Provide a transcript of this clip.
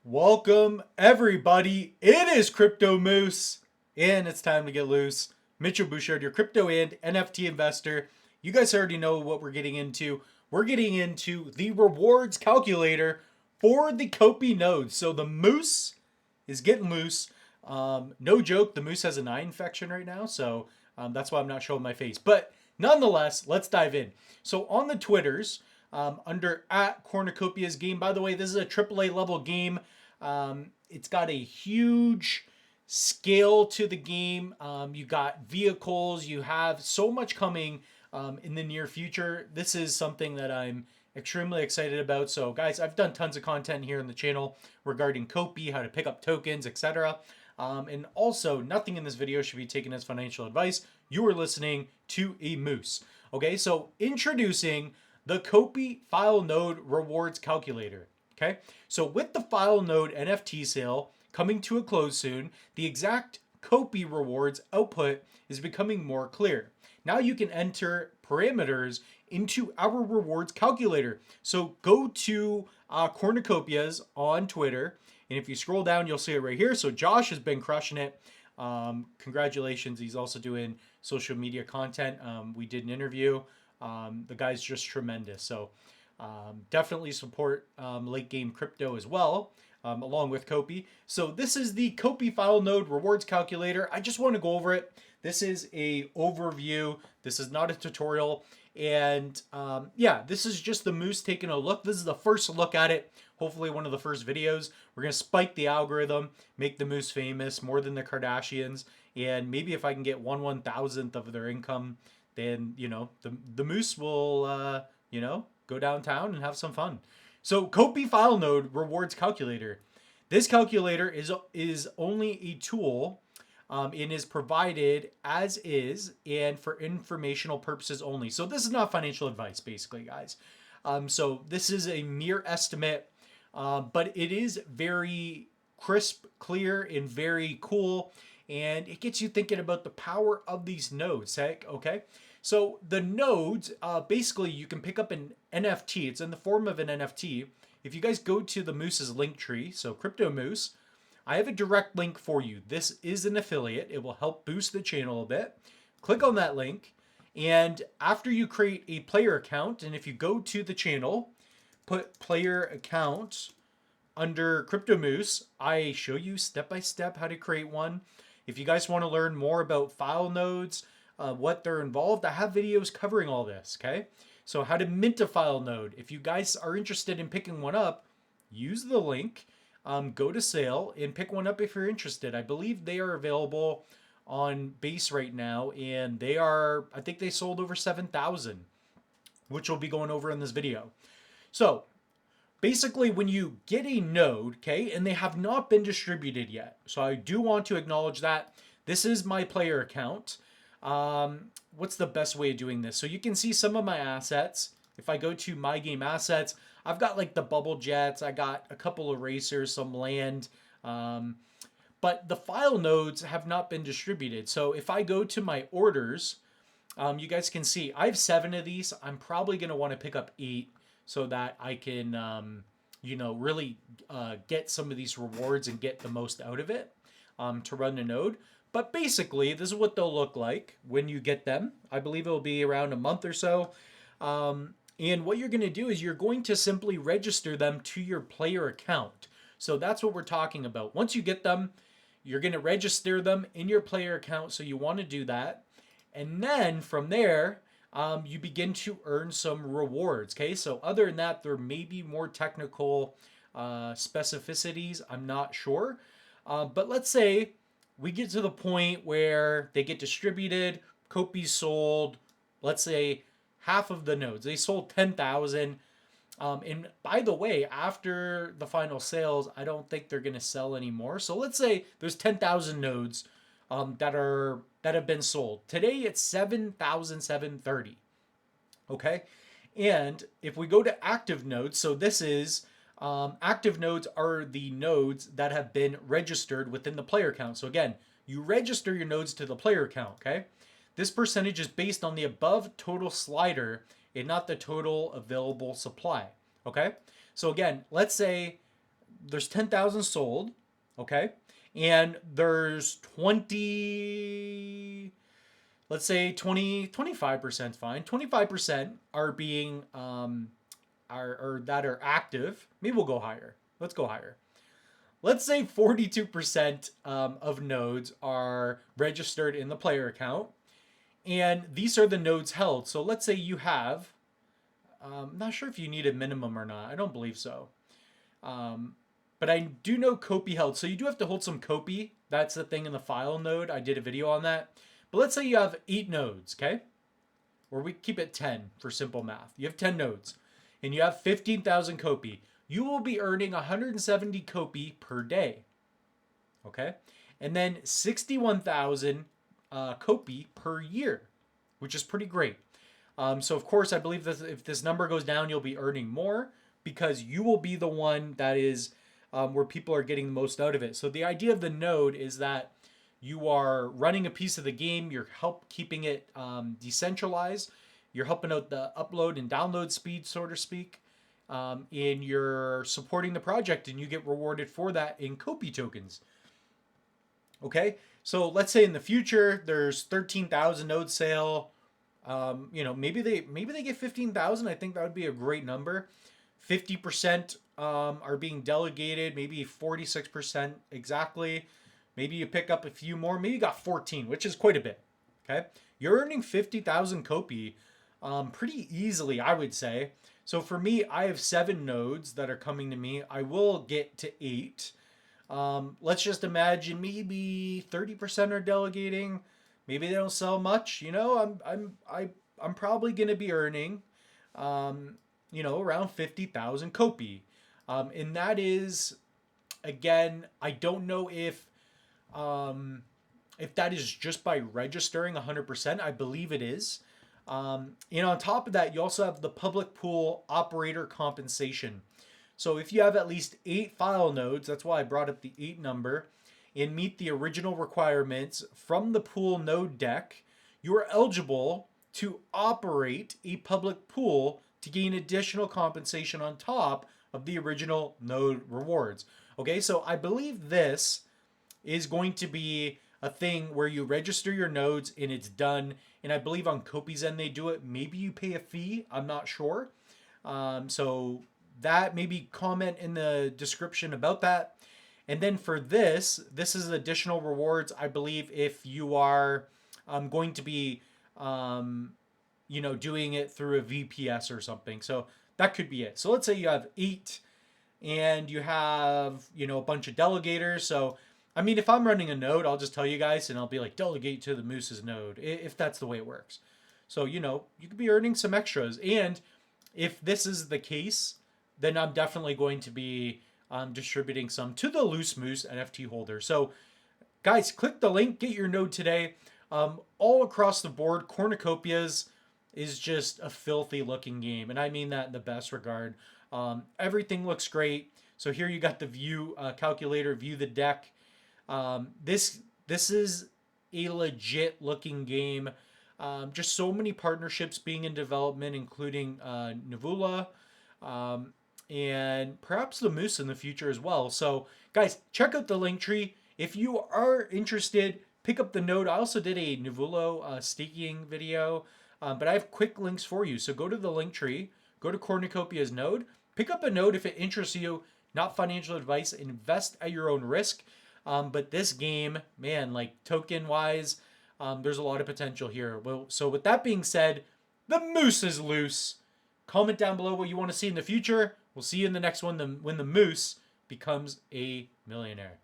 Welcome, everybody. It is Crypto Moose, and it's time to get loose. Mitchell Bouchard, your crypto and NFT investor. You guys already know what we're getting into. We're getting into the rewards calculator for the Copi nodes. So the Moose is getting loose. No joke, the Moose has an eye infection right now, so that's why I'm not showing my face. But nonetheless, let's dive in. So on the Twitters, under at Cornucopias game. By the way, this is a AAA level game. It's got a huge scale to the game. You got vehicles. You have so much coming in the near future. This is something that I'm extremely excited about. So, guys, I've done tons of content here on the channel regarding Copi, how to pick up tokens, etc. And also, nothing in this video should be taken as financial advice. You are listening to a moose. Okay, so introducing the Copi file node rewards calculator. Okay, so with the file node NFT sale coming to a close soon, the exact Copi rewards output is becoming more clear. Now you can enter parameters into our rewards calculator. So go to Cornucopias on Twitter, and if you scroll down, you'll see it right here. So Josh has been crushing it. Congratulations. He's also doing social media content. We did an interview. The guy's just tremendous. So definitely support late game crypto as well, along with Copi. So this is the Copi file node rewards calculator. I just want to go over it. This is a overview. This is not a tutorial. And yeah, this is just the Moose taking a look. This is the first look at it. Hopefully one of the first videos. We're going to spike the algorithm, make the Moose famous more than the Kardashians. And maybe if I can get 1/1000th of their income, then, you know, the Moose will, you know, go downtown and have some fun. So Copi file node rewards calculator. This calculator is only a tool and is provided as is and for informational purposes only. So this is not financial advice, basically, guys. So this is a mere estimate, but it is very crisp, clear, and very cool. And it gets you thinking about the power of these nodes, okay? So the nodes, basically you can pick up an NFT. It's in the form of an NFT. If you guys go to the Moose's link tree, so Crypto Moose, I have a direct link for you. This is an affiliate. It will help boost the channel a bit. Click on that link. And after you create a player account, and if you go to the channel, put player account under Crypto Moose, I show you step by step how to create one. If you guys want to learn more about file nodes, what they're involved, I have videos covering all this, okay? So how to mint a file node. If you guys are interested in picking one up, use the link, go to sale, and pick one up if you're interested. I believe they are available on base right now, and they are, I think they sold over 7,000, which we'll be going over in this video. So basically, when you get a node, okay, and they have not been distributed yet, so I do want to acknowledge that. This is my player account. What's the best way of doing this? So you can see some of my assets. If I go to my game assets, I've got like the bubble jets. I got a couple of racers, some land. But the file nodes have not been distributed. So if I go to my orders, you guys can see I have 7 of these. I'm probably going to want to pick up 8 so that I can, you know, really get some of these rewards and get the most out of it to run the node. But basically, this is what they'll look like when you get them. I believe it'll be around a month or so. And what you're going to do is you're going to simply register them to your player account. So that's what we're talking about. Once you get them, you're going to register them in your player account. So you want to do that. And then from there, you begin to earn some rewards. Okay, so other than that, there may be more technical specificities. I'm not sure. But let's say we get to the point where they get distributed. Copi sold, let's say, half of the nodes. They sold 10,000. And by the way, after the final sales, I don't think they're going to sell anymore. So let's say there's 10,000 nodes that have been sold. Today it's 7,730. Okay? And if we go to active nodes, so this is active nodes are the nodes that have been registered within the player account. So again, you register your nodes to the player account, okay? This percentage is based on the above total slider and not the total available supply, okay? So again, let's say there's 10,000 sold, okay, and there's 20, let's say 20, 25% fine. 25% are being are or that are active. Maybe we'll go higher. Let's go higher. Let's say 42% of nodes are registered in the player account, and these are the nodes held. So let's say you have, not sure if you need a minimum or not. I don't believe so. Um, but I do know Copi held. So you do have to hold some Copi. That's the thing in the file node. I did a video on that. But let's say you have 8 nodes, okay? Or we keep it 10 for simple math. You have 10 nodes and you have 15,000 Copi. You will be earning 170 Copi per day, okay? And then 61,000 Copi per year, which is pretty great. So of course, I believe that if this number goes down, you'll be earning more because you will be the one that is where people are getting the most out of it. So the idea of the node is that you are running a piece of the game. You're keeping it decentralized. You're helping out the upload and download speed, so to speak. And you're supporting the project, and you get rewarded for that in Copi tokens. Okay, so let's say in the future there's 13,000 node sale. Maybe they get 15,000. I think that would be a great number. 50% are being delegated. Maybe 46% exactly. Maybe you pick up a few more. Maybe you got 14, which is quite a bit. Okay, you're earning 50,000 Copi pretty easily, I would say. So for me, I have 7 nodes that are coming to me. I will get to 8. Let's just imagine maybe 30% are delegating. Maybe they don't sell much. I'm probably gonna be earning, around 50,000 Copi, and that is, again, I don't know if that is just by registering 100%. I believe it is. And on top of that, you also have the public pool operator compensation. So if you have at least 8 file nodes, that's why I brought up the 8 number, and meet the original requirements from the pool node deck, you are eligible to operate a public pool to gain additional compensation on top of the original node rewards. Okay, so I believe this is going to be a thing where you register your nodes and it's done. And I believe on Copi's end they do it. Maybe you pay a fee. I'm not sure. So that, maybe comment in the description about that. And then for this is additional rewards. I believe if you are going to be, doing it through a VPS or something. So that could be it. So let's say you have 8 and you have, a bunch of delegators. So I mean, if I'm running a node, I'll just tell you guys and I'll be like, delegate to the Moose's node, if that's the way it works. So, you could be earning some extras. And if this is the case, then I'm definitely going to be distributing some to the Loose Moose NFT holder. So, guys, click the link, get your node today. All across the board, Cornucopias is just a filthy looking game. And I mean that in the best regard. Everything looks great. So here you got the view calculator, view the deck. This is a legit looking game. Just so many partnerships being in development, including Nuvula, and perhaps the Moose in the future as well. So, guys, check out the link tree. If you are interested, pick up the node. I also did a Nuvulo staking video, but I have quick links for you. So go to the link tree, go to Cornucopia's node, pick up a node if it interests you. Not financial advice. Invest at your own risk. But this game, man, like token wise, there's a lot of potential here. Well, so with that being said, the Moose is loose. Comment down below what you want to see in the future. We'll see you in the next one when the Moose becomes a millionaire.